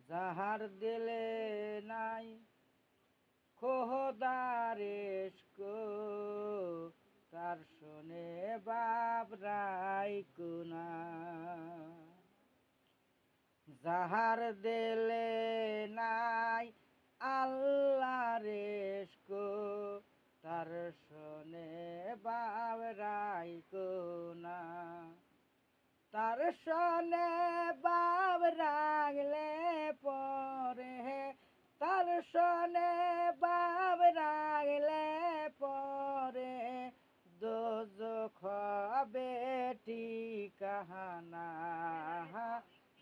যাহার দিলে নাই খোদার ইশক তার শোনে বাবরাই কুনা। যাহার দিলে নাই আল্লাহর ইশক তার শোনে বাবরাই কুনা। তার শোনে বাব রাগলে পরে, তার শোনে বাব রাগলে পরে দোজখ হবে ঠিকানা।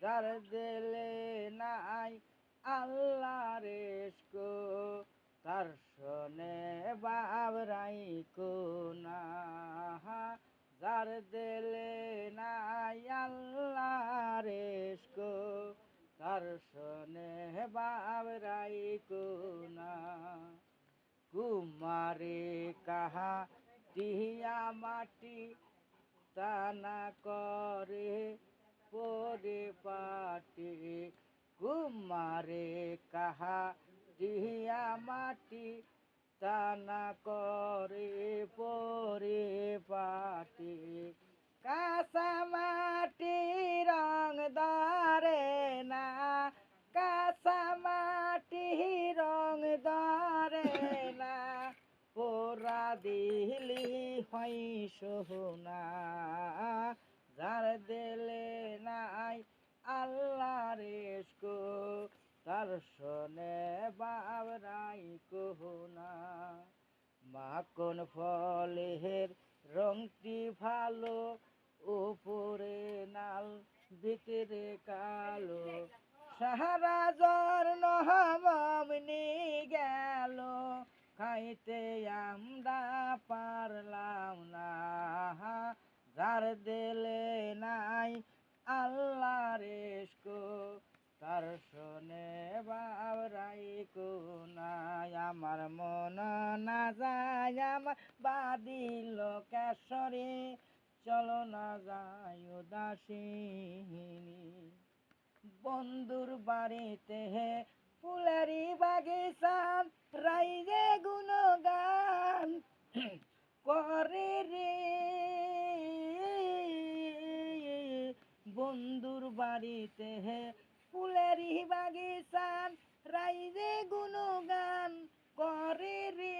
যার দিলে নাই আল্লাহর ইশক তার শোনে বাব রাইকো না। যার দিলে নাই আল্লাহর ইশক তার শোনে বাব রাইকো না। কুমারে কাহা টিয়া মাটি তানা করে পরিপাটি। কুমারে কাহা টিয়া মাটি তানা করে পরিপাটি। কাঁচা মাটি রং ধরে না, কাঁচা মাটি রং ধরে না, পোড়া দিলি হয় সোনা। যার দিলে নাই আল্লাহর ইশক তার শোনে বাব রাইকো না। মাখন ফলের রংটি ভালো, উপরে নাল ভিতরে কালো, সাহারা জ্বর নহমনি গেল, খাইতে আমরা পারলাম না। যার দিলে নাই আল্লাহর ইশক তার শোনে বাব রাইকো না। আমার মন না যায় আমার বাদিল কেশরে, চলো না যায় উদাসিনী। বন্ধুর বাড়িতে ফুলেরি বাগিচা রাইজে গুণগান করে রে। বন্ধুর বাড়িতে ফুলেরি বাগিচা রাইজে গুণগান করে রে।